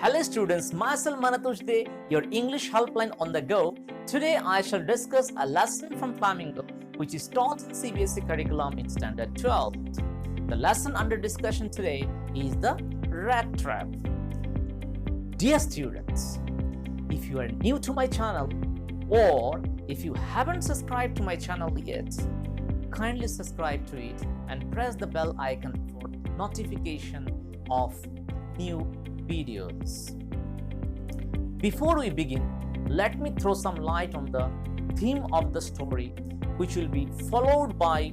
Hello students, myself Monojoy Dey, your English helpline on the go. Today I shall discuss a lesson from Flamingo which is taught in CBSE curriculum in Standard 12. The lesson under discussion today is the Rattrap. Dear students, if you are new to my channel or if you haven't subscribed to my channel yet, kindly subscribe to it and press the bell icon for notification of new videos. Before we begin, let me throw some light on the theme of the story, which will be followed by.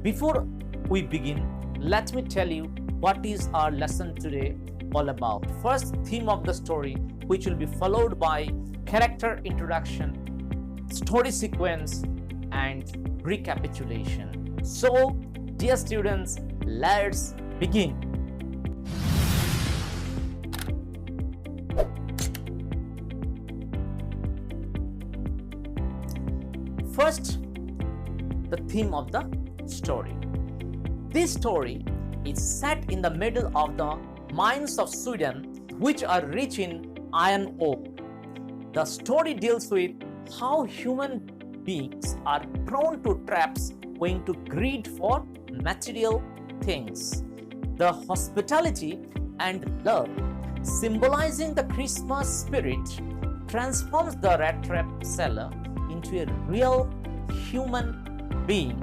Before we begin, let me tell you what is our lesson today all about. First, theme of the story, which will be followed by character introduction, story sequence, and recapitulation. So, dear students, let's begin. First, the theme of the story. This story is set in the middle of the mines of Sweden, which are rich in iron ore. The story deals with how human beings are prone to traps owing to greed for material things. The hospitality and love, symbolizing the Christmas spirit, transforms the Rattrap seller into a real human being.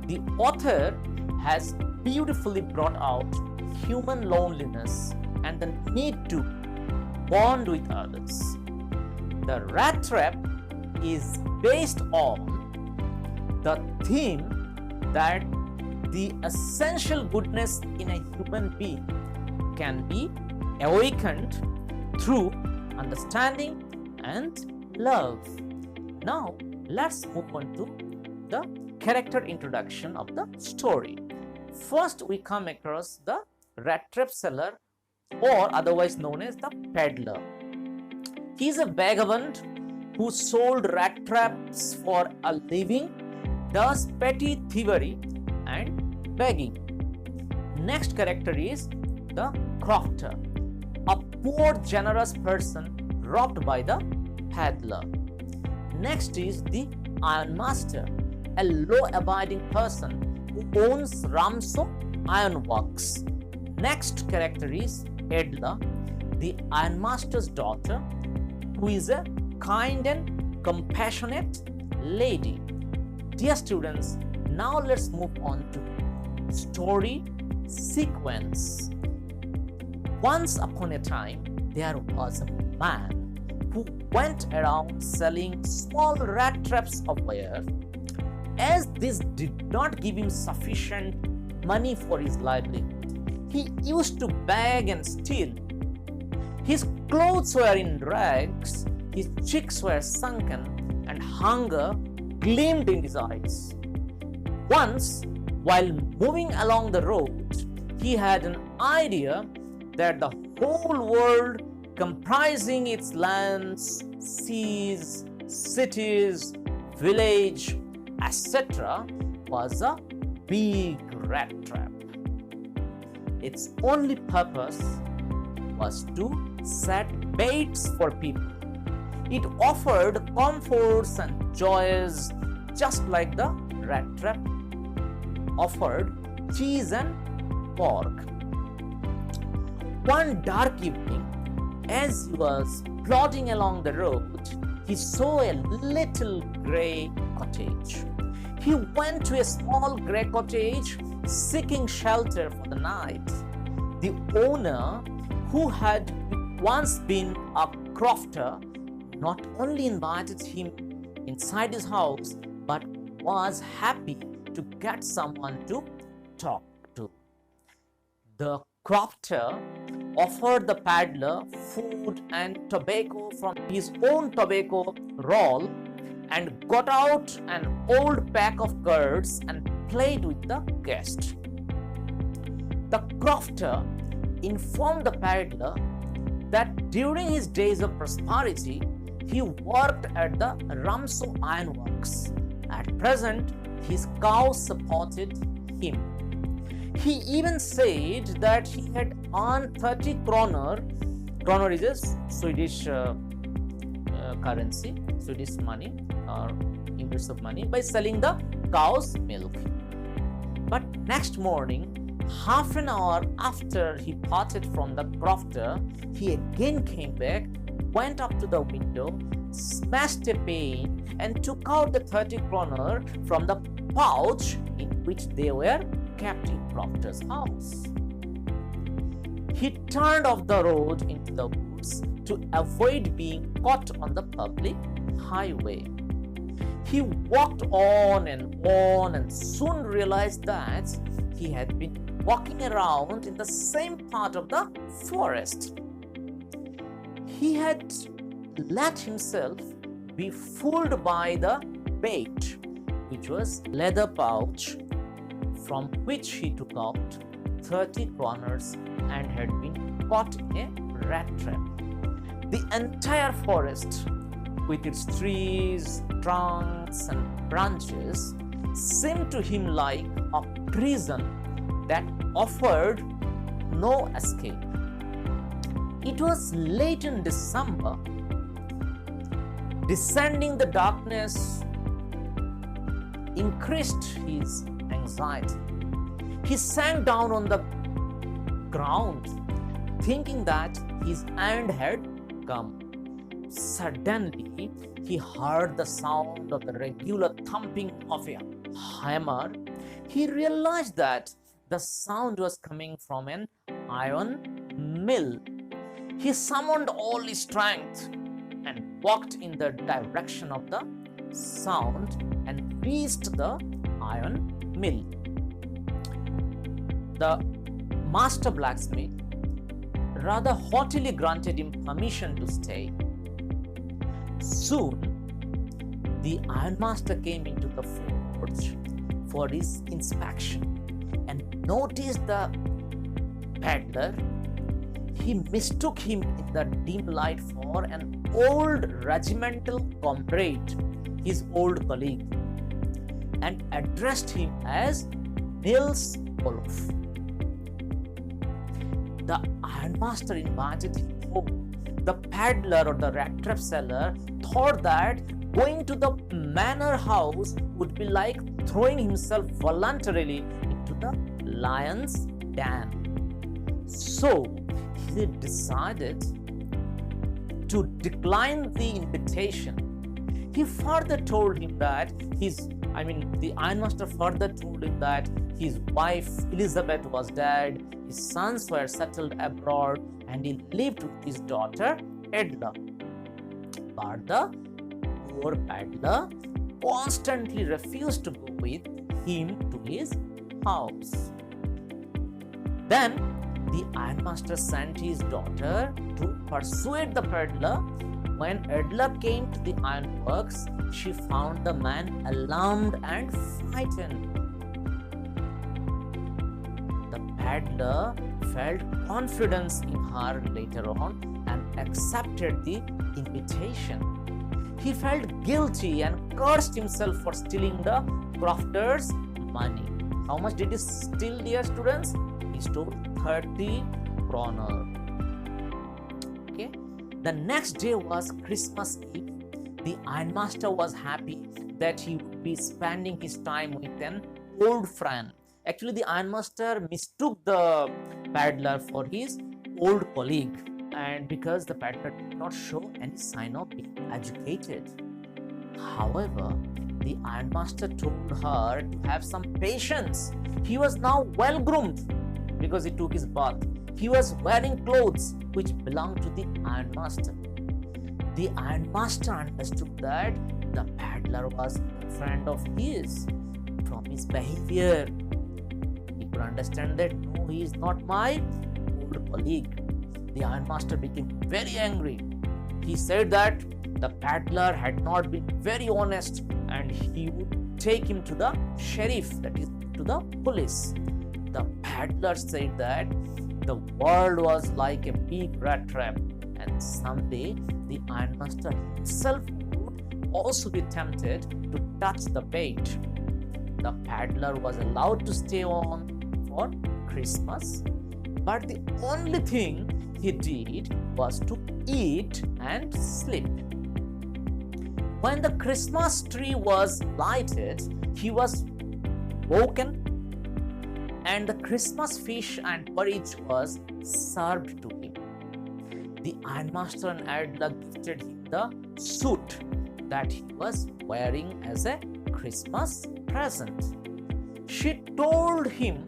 The author has beautifully brought out human loneliness and the need to bond with others. The Rattrap is based on the theme that the essential goodness in a human being can be awakened through understanding and love. Now, let's move on to the character introduction of the story. First, we come across the Rattrap seller, or otherwise known as the Peddler. He is a vagabond who sold rat traps for a living, does petty thievery and begging. Next character is the crofter, a poor generous person robbed by the peddler. Next is the ironmaster, a law-abiding person who owns Ramso Ironworks. Next character is Peddler, the ironmaster's daughter, who is a kind and compassionate lady. Dear students, now let's move on to story sequence. Once upon a time, there was a man who went around selling small rat traps of wire. As this did not give him sufficient money for his livelihood, he used to beg and steal. His clothes were in rags, his cheeks were sunken, and hunger gleamed in his eyes. Once, while moving along the road, he had an idea that the whole world, comprising its lands, seas, cities, village, etc., was a big rat trap. Its only purpose was to set baits for people. It offered comforts and joys just like the rat trap offered cheese and pork. One dark evening, as he was plodding along the road, he saw a little grey cottage. He went to a small grey cottage seeking shelter for the night. The owner, who had once been a crofter, not only invited him inside his house but was happy to get someone to talk to. The crofter offered the peddler food and tobacco from his own tobacco roll and got out an old pack of cards and played with the guest. The crofter informed the peddler that during his days of prosperity, he worked at the Ramso Ironworks. At present, his cow supported him. He even said that he had earned 30 kroner Kronor is a Swedish currency, Swedish money or units of money, by selling the cow's milk. But next morning, half an hour after he parted from the crofter, he again came back, went up to the window, smashed a pane, and took out the 30 kroner from the pouch in which they were kept in crofter's house. He turned off the road into the woods to avoid being caught on the public highway. He walked on and soon realized that he had been walking around in the same part of the forest. He had let himself be fooled by the bait, which was leather pouch from which he took out 30 kroners and had been caught in a rat trap. The entire forest, with its trees, trunks and branches, seemed to him like a prison that offered no escape. It was late in December. Descending the darkness increased his anxiety. He sank down on the ground, thinking that his end had come. Suddenly, he heard the sound of the regular thumping of a hammer. He realized that the sound was coming from an iron mill. He summoned all his strength and walked in the direction of the sound and reached the iron mill. The master blacksmith rather haughtily granted him permission to stay. Soon, the ironmaster came into the forge for his inspection and noticed the peddler. He mistook him in the dim light for an old regimental comrade, his old colleague, and addressed him as Nils Olof. The ironmaster invited him home. The peddler or the Rattrap seller thought that going to the manor house would be like throwing himself voluntarily into the lion's den. So he decided to decline the invitation. He further told him that the ironmaster further told him that his wife Elizabeth was dead, his sons were settled abroad, and he lived with his daughter Peddler. But the poor peddler constantly refused to go with him to his house. Then the ironmaster sent his daughter to persuade the peddler. When Peddler came to the ironworks, she found the man alarmed and frightened. The peddler felt confidence in her later on and accepted the invitation. He felt guilty and cursed himself for stealing the crofter's money. How much did he steal, dear students? He stole 30 kroner. Okay. The next day was Christmas Eve. The ironmaster was happy that he would be spending his time with an old friend. Actually, the ironmaster mistook the peddler for his old colleague, and because the peddler did not show any sign of being agitated. However, the ironmaster told her to have some patience. He was now well groomed because he took his bath. He was wearing clothes which belonged to the ironmaster. The ironmaster understood that the peddler was a friend of his. From his behavior, he could understand that no, he is not my old colleague. The ironmaster became very angry. He said that the peddler had not been very honest and he would take him to the sheriff, that is, to the police. The peddler said that the world was like a big rat trap and someday the ironmaster himself would also be tempted to touch the bait. The peddler was allowed to stay on for Christmas, but the only thing he did was to eat and sleep. When the Christmas tree was lighted, he was woken, and the Christmas fish and porridge was served to him. The ironmaster and Adler gifted him the suit that he was wearing as a Christmas present. She told him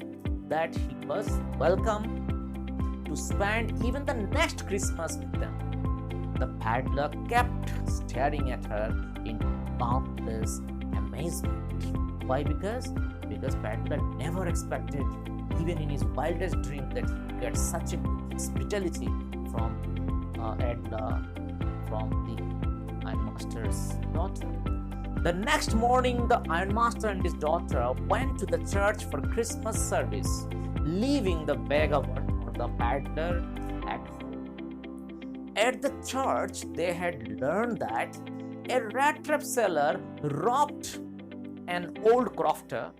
that he was welcome to spend even the next Christmas with them. The Peddler kept staring at her in boundless amazement. Why? Because Peddler never expected, even in his wildest dream, that he would get such a good hospitality from Adler, from the ironmaster's daughter. The next morning, the ironmaster and his daughter went to the church for Christmas service, leaving the beggar or the Peddler at home. At the church, they had learned that a Rattrap seller robbed an old crofter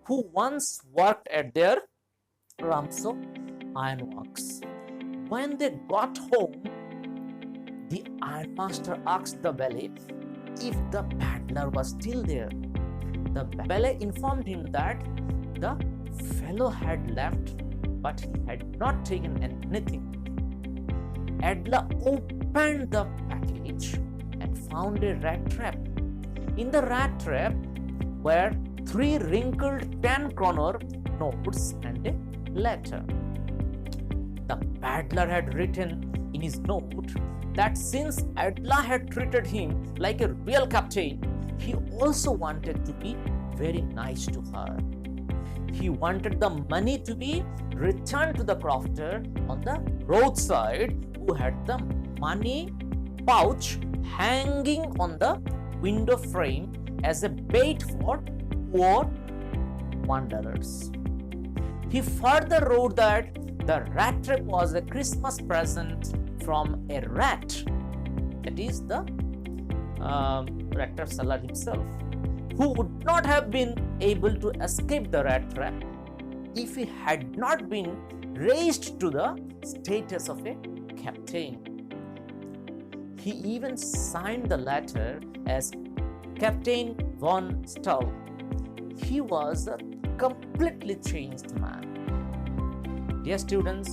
who once worked at their Ramso ironworks. When they got home, the ironmaster asked the valet if the Peddler was still there. The valet informed him that the fellow had left, but he had not taken anything. Adler opened the package and found a rat trap. In the rat trap were 3 wrinkled 10-kroner notes and a letter. The Peddler had written in his note that since Adler had treated him like a real captain, he also wanted to be very nice to her. He wanted the money to be returned to the crofter on the roadside who had the money pouch hanging on the window frame as a bait for poor wanderers. He further wrote that the rat trap was a Christmas present from a rat, that is the rat trap seller himself, who would not have been able to escape the rat trap if he had not been raised to the status of a captain. He even signed the letter as Captain von Stull. He was a completely changed man. Dear students,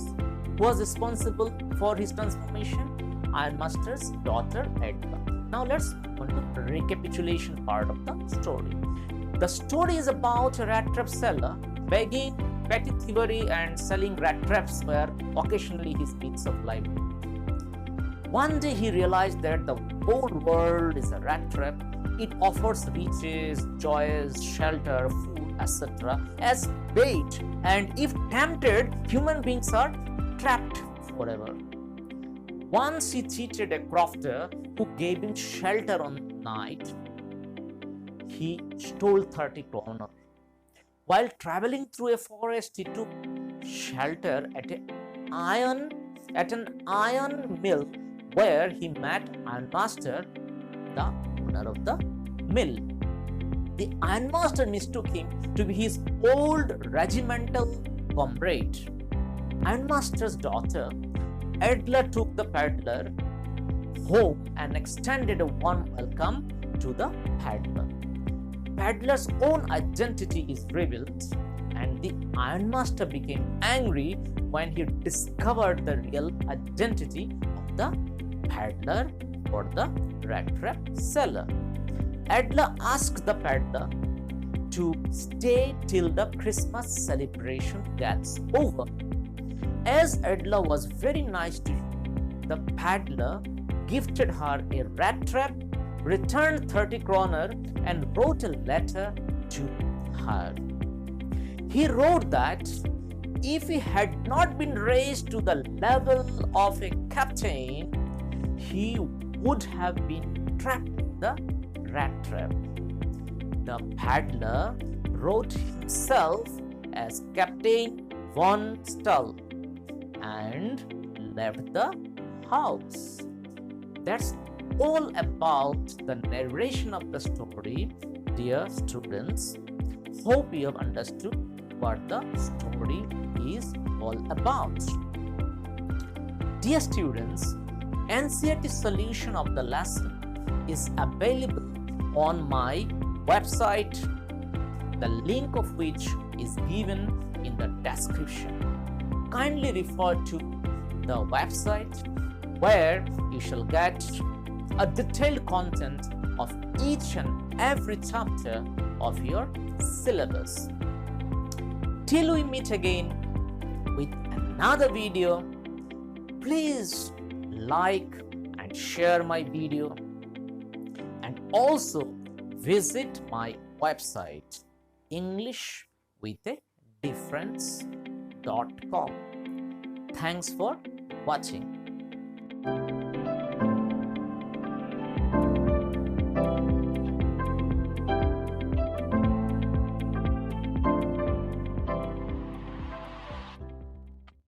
who was responsible for his transformation? Ironmaster's daughter Edgar. Now let's go to the recapitulation part of the story. The story is about a rat trap seller begging, petty thievery and selling rat traps were occasionally his means of livelihood. One day he realized that the whole world is a rat trap. It offers riches, joys, shelter, food, etc. as bait, and if tempted, human beings are trapped forever. Once he cheated a crofter who gave him shelter on night. He stole 30 kroner. While traveling through a forest, he took shelter at an iron mill where he met Ironmaster, the owner of the mill. The Ironmaster mistook him to be his old regimental comrade. Ironmaster's daughter, Edler, took the Peddler home and extended a warm welcome to the Peddler. Peddler's own identity is revealed, and the Ironmaster became angry when he discovered the real identity of the Peddler or the rat trap seller. Adler asked the Peddler to stay till the Christmas celebration gets over. As Adler was very nice to him, the Peddler gifted her a rat trap, returned 30 kroner, and wrote a letter to her. He wrote that if he had not been raised to the level of a captain, he would have been trapped in the rat trap. The Peddler wrote himself as Captain von Stull and left the house. That's all about the narration of the story, dear students. Hope you have understood what the story is all about. Dear students, NCERT solution of the lesson is available on my website, the link of which is given in the description. Kindly refer to the website where you shall get a detailed content of each and every chapter of your syllabus. Till we meet again with another video, please like and share my video, and also visit my website englishwithadifference.com. Thanks for watching.